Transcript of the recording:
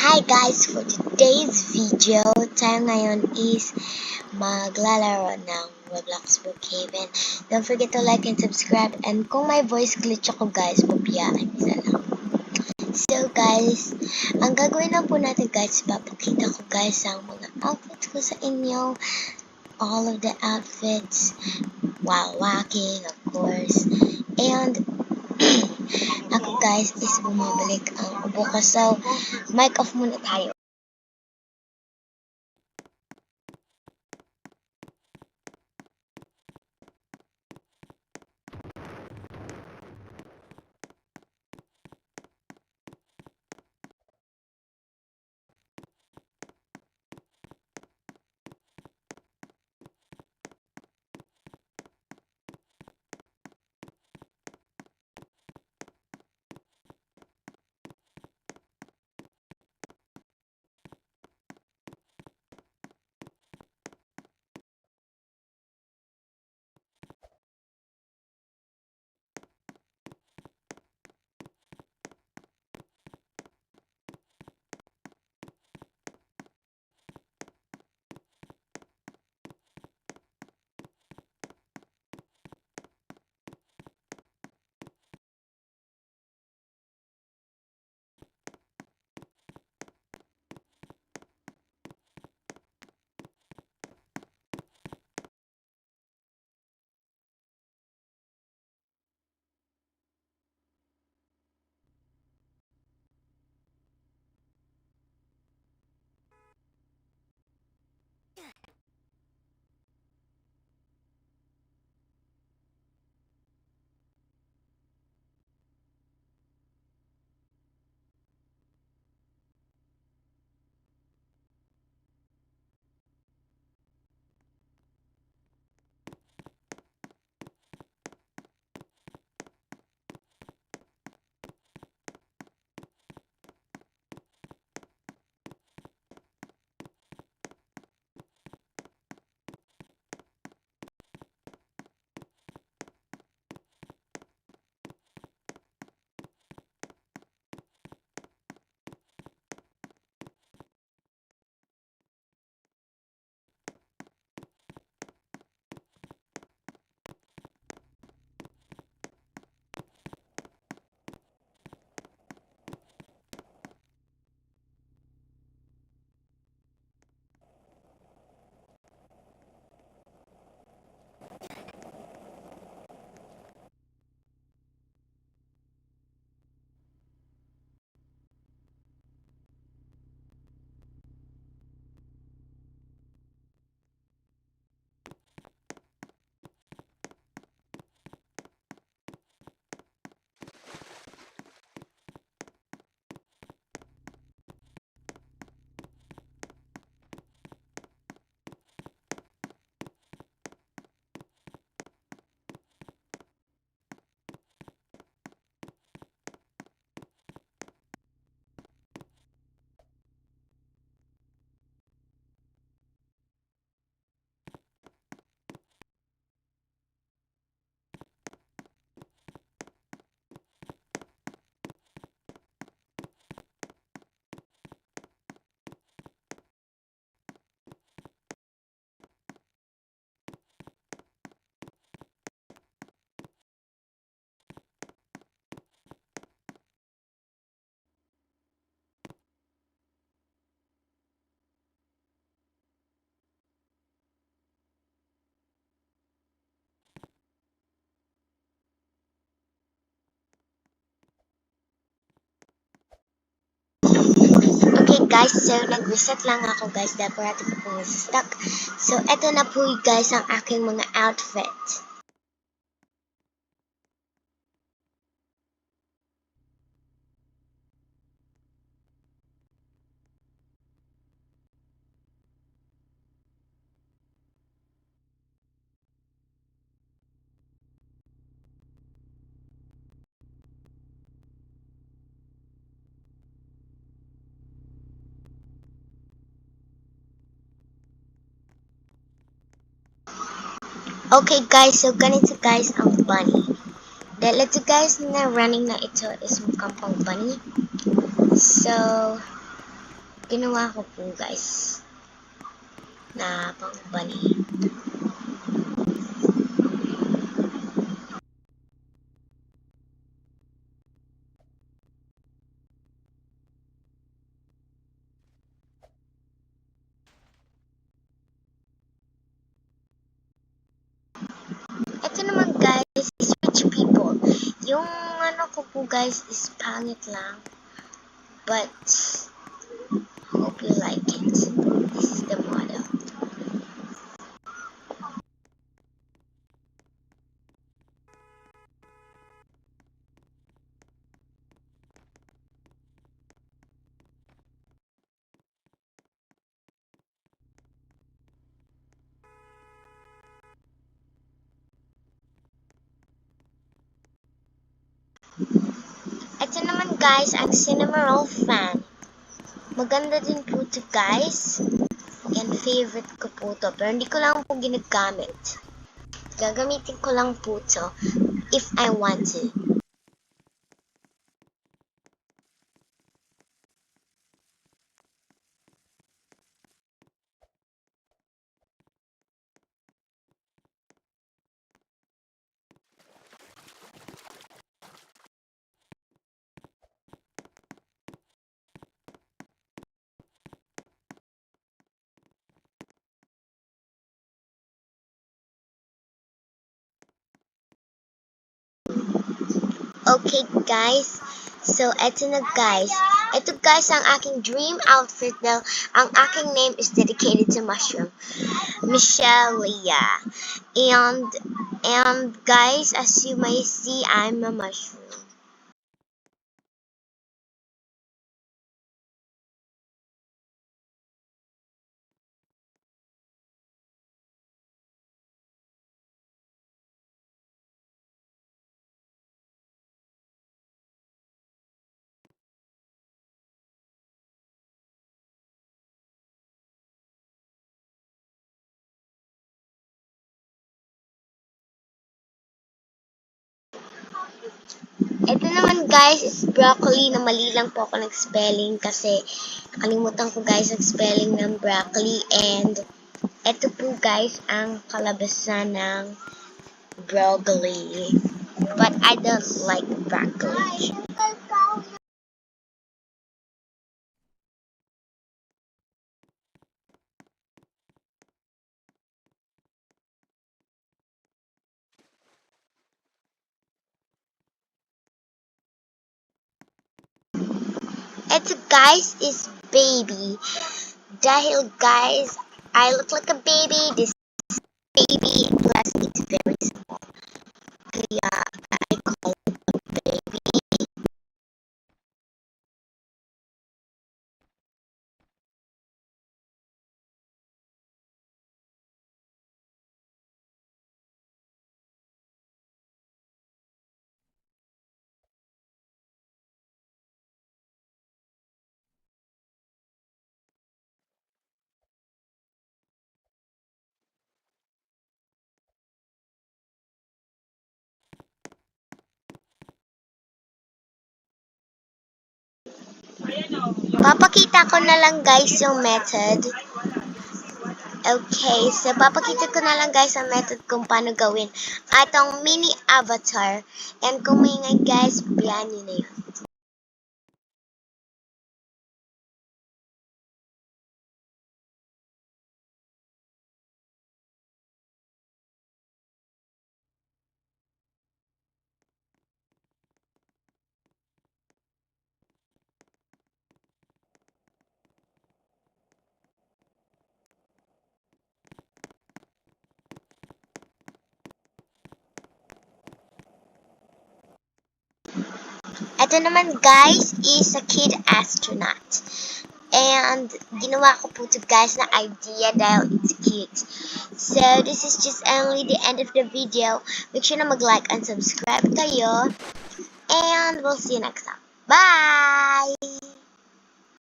Hi guys! For today's video, tayo ngayon is maglalaro ng Roblox Brookhaven. Don't forget to like and subscribe, and kung may voice glitch ako guys, pabayaan isa lang. So guys, ang gagawin lang po natin guys, papakita ko guys ang mga outfits ko sa inyo. All of the outfits while walking, of course. And ako guys is bumabalik ang ubo ko. So, mic off muna tayo. Okay guys, so nag-reset lang ako guys dahil parati ko pong stuck. So, eto na po guys ang aking mga outfit. Okay guys, so ganito guys ang bunny. Dahil ito guys na running na ito is mukhang pang bunny. So, Ginawa ko po guys na pang bunny. Ito naman guys is rich people. Yung ano ko po guys is pangit lang. But hope you like it. This is the model. Ito naman guys ang Cinnamoroll fan. Maganda din po ito guys. And favorite ko po ito. Pero hindi ko lang po ginagamit. Gagamitin ko lang po ito if I want to. Okay guys, so eto na guys. Ito guys ang aking dream outfit dahil ang aking name is dedicated to Mushroom. Michelle Leah. And guys, as you may see, I'm a mushroom. Ito naman guys is broccoli na mali lang po ako nag-spelling kasi nakalimutan ko guys nag-spelling ng broccoli and ito po guys ang kalabasan ng broccoli. But I don't like broccoli. Ito guys is baby. Dahil guys, I look like a baby. This baby plus it's very small. Kaya I call it a baby. Papakita ko na lang guys yung method. Okay, so papakita ko na lang guys ang method kung paano gawin atong mini avatar. And kung maingay guys, biyan nyo na yun. Ito naman guys is a kid astronaut. And ginawa ko po ito guys na idea dahil it's cute. So this is just only the end of the video. Make sure na mag-like and subscribe kayo. And we'll see you next time. Bye!